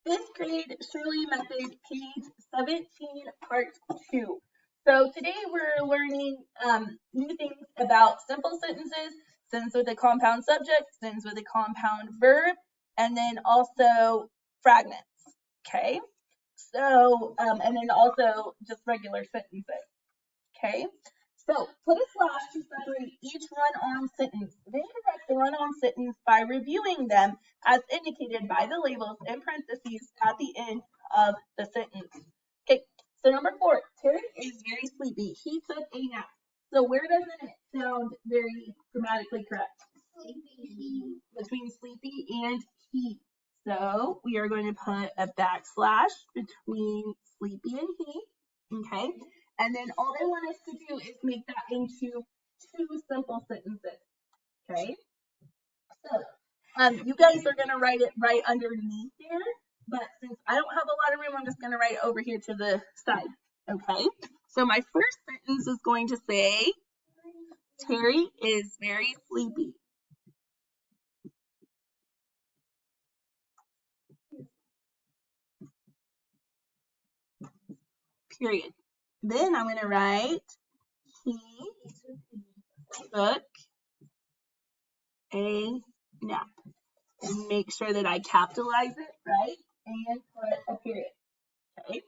Fifth grade Shurley method, page 17, part 2. So today we're learning new things about simple sentences, sentences with a compound subject, sentences with a compound verb, and then also fragments. Okay. So and then also just regular sentences. Okay. So put a slash to separate each run-on sentence. Then correct the run-on sentence by reviewing them as indicated by the labels in parentheses at the end of the sentence. Okay, so number 4, Terry is very sleepy. He took a nap. So where doesn't it sound very grammatically correct? Sleepy. Between sleepy and he. So we are going to put a backslash between sleepy and he. Okay. And then all they want us to do is make that into 2 simple sentences. Okay. So you guys are gonna write it right underneath there, but since I don't have a lot of room, I'm just gonna write it over here to the side. Okay. So my first sentence is going to say, Terry is very sleepy. Period. Then I'm gonna write, he took a nap. And make sure that I capitalize it, right? And put a period. Okay.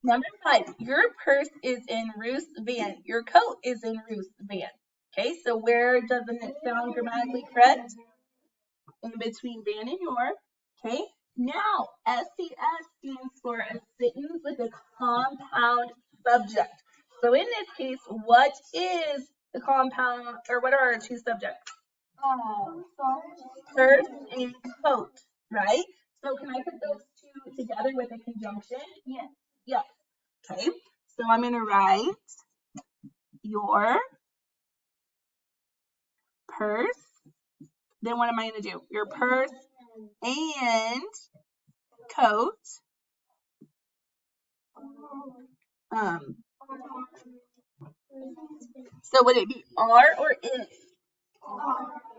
Number 5, your purse is in Ruth's van. Your coat is in Ruth's van. Okay, so where doesn't it sound grammatically correct? In between van and your. Okay, now SCS stands for a sentence with a compound subject. So in this case, what is the compound, or what are our 2 subjects? Purse and coat, right? So can I put those 2 together with a conjunction? Yes. Yes. Okay. So I'm going to write your purse. Then what am I going to do? Your purse and coat. So would it be are or is?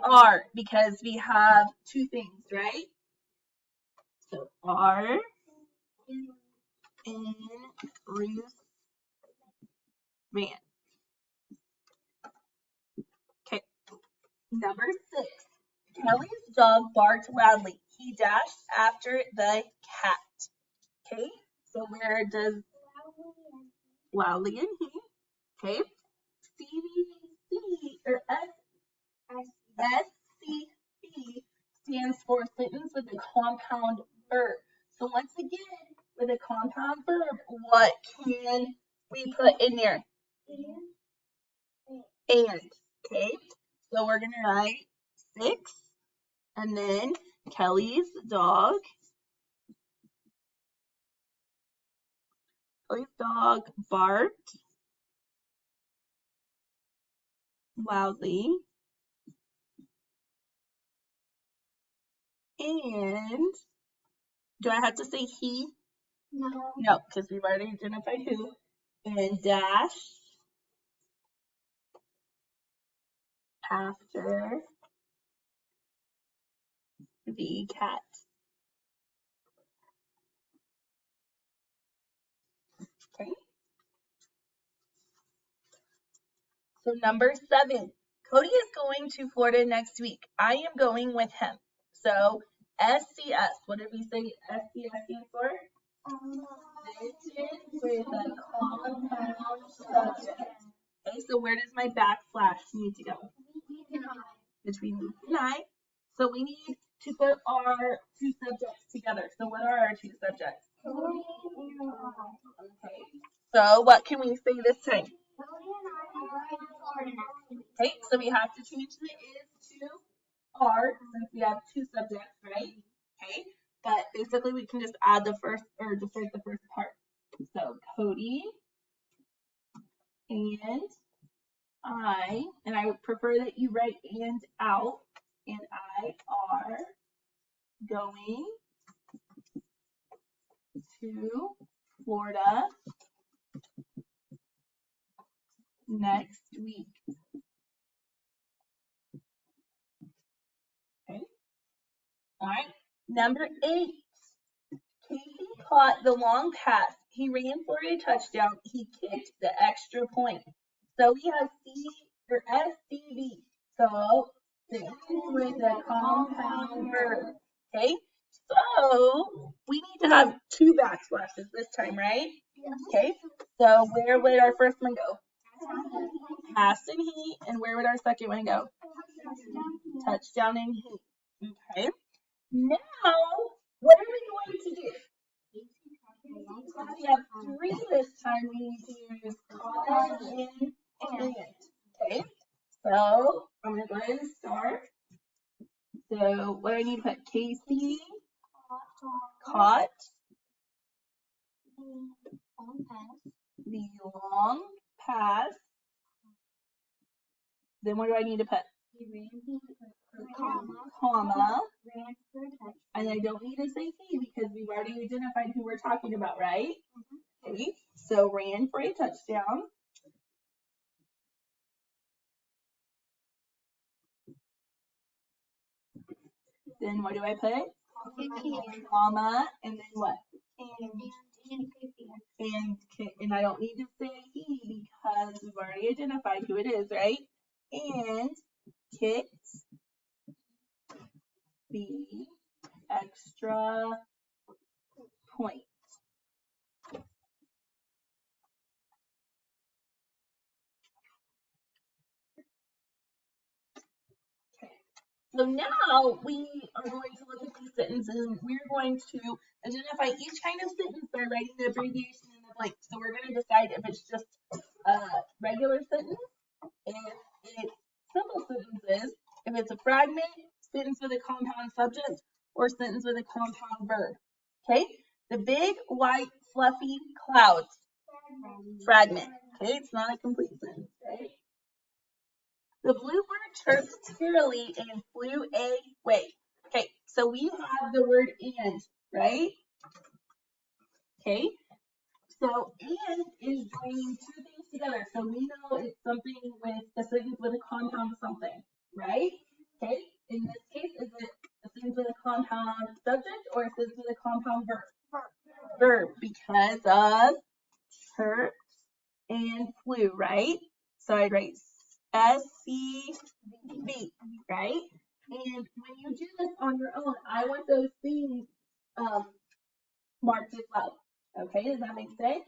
Are, because we have 2 things, right? So are in Ruth's van. Okay. Number 6. Kelly's dog barked loudly. He dashed after the cat. Okay. So where does loudly and he? Okay. CVC or SCB stands for sentence with a compound verb. So once again, with a compound verb, what can we put in there? And. Okay. So we're going to write 6 and then Kelly's dog. Kelly's dog barked loudly. And do I have to say he? No. No, because we've already identified who. And dash after the cat. Okay. So number 7. Cody is going to Florida next week. I am going with him. So SCS, what did we say SCS stands for? Sentence with a compound subject. Okay, so where does my backslash need to go? Between Luke and I. So we need to put our 2 subjects together. So what are our 2 subjects? Okay. So what can we say this time? Okay, so we have to change the is to are since we have 2 subjects, right? Okay, but basically we can just add the first or just write the first part. So Cody and I would prefer that you write and out, and I are going to Florida next week. Okay. All right. Number 8. caught the long pass. He ran for a touchdown. He kicked the extra point. So we have SCV. So sentence with a compound verb. Okay. So we need to have two backslashes this time, right? Okay. So where would our first one go? Pass and heat. And where would our second one go? Touchdown and heat. Okay. Now, what are we going to do? We have three this time. We need to use comma, in, and. Okay. So I'm going to go ahead and start. So what do I need to put? Casey caught the long pass. Then what do I need to put? Comma. And I don't need to say he because we've already identified who we're talking about, right? Okay. So ran for a touchdown. Then what do I put? Comma, and then what? And I don't need to say he because we've already identified who it is, right? And kicked the extra point. So now we are going to look at these sentences and we're going to identify each kind of sentence by writing the abbreviation in the blank. So we're going to decide if it's just a regular sentence, if it's simple sentences, if it's a fragment, sentence with a compound subject, or sentence with a compound verb. Okay? The big, white, fluffy clouds. Fragment. Okay? It's not a complete sentence, right? The bluebird chirped cheerily and flew away. Okay, so we have the word and, right? Okay, so and is joining two things together. So we know it's something with a sentence with a compound something, right? Okay, in this case, is it a sentence with a compound subject or a sentence with a compound verb? Verb, because of chirped and flew, right? So I'd write SCV, right? And when you do this on your own, I want those things marked as well. Okay, does that make sense?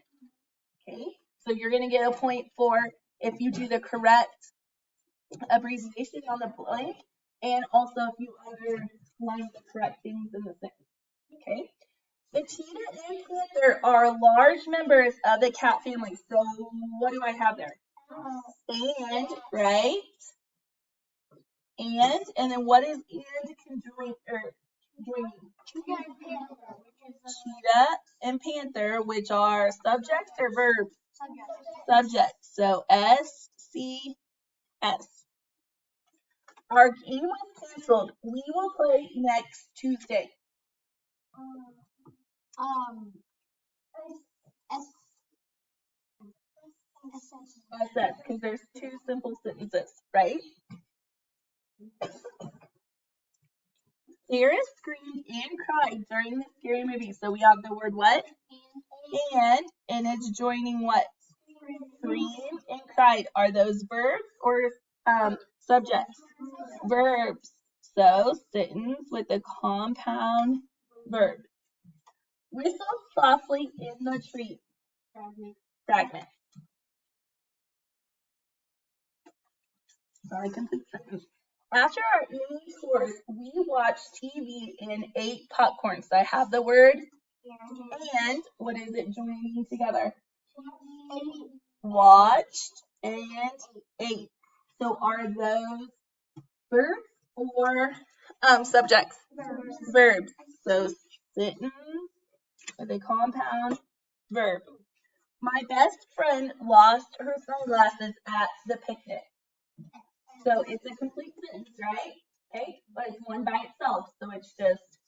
Okay, so you're going to get a point for if you do the correct abbreviation on the blank, and also if you underline the correct things in the sentence. Okay. The cheetah and panther are large members of the cat family. So what do I have there? And, right? And then what is and conjoined or joining? Cheetah and panther, which are subjects or verbs? Subjects. So SCS. Our game was canceled. We will play next Tuesday. SS, because there's two simple sentences, right? Sarah screamed and cried during the scary movie. So we have the word what? And it's joining what? Screamed and cried. Are those verbs or subjects? Verbs. So sentence with a compound verb. Whistle softly in the tree. Fragment. Sorry, complete sentence. After our evening chores, we watched TV and ate popcorn. So I have the word and what is it joining together? Watched and ate. So are those verbs or subjects? Verbs. So sentence with a compound verb. My best friend lost her sunglasses at the picnic. So it's a complete sentence, right? Okay, but it's one by itself, so it's just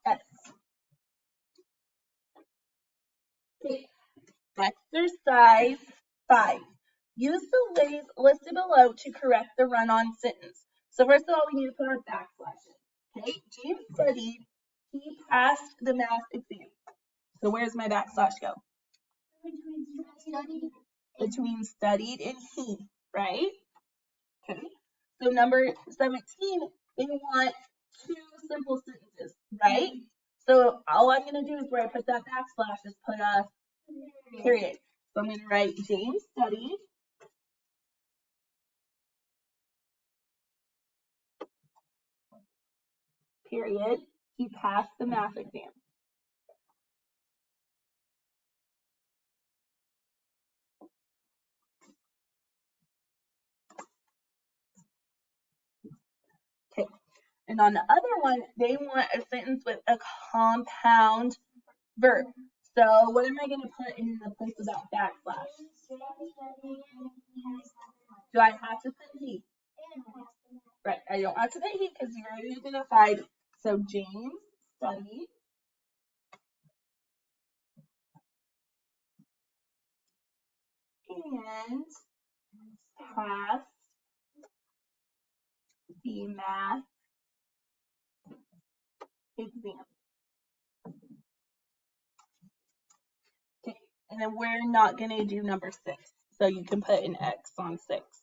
S. Okay, exercise 5. Use the ways listed below to correct the run-on sentence. So first of all, we need to put our backslashes. Okay, James studied. He passed the math exam. So where's my backslash go? Between studied and he, right? Okay. So number 17, they want 2 simple sentences, right? So all I'm going to do is where I put that backslash is put a period. So I'm going to write James studied. Period. He passed the math exam. Okay. And on the other one, they want a sentence with a compound verb. So what am I going to put in the place of that backslash? Do I have to put he? Right, I don't have to put he because you already identified. So James studied and passed the math exam. Okay, and then we're not going to do number 6. So you can put an X on 6.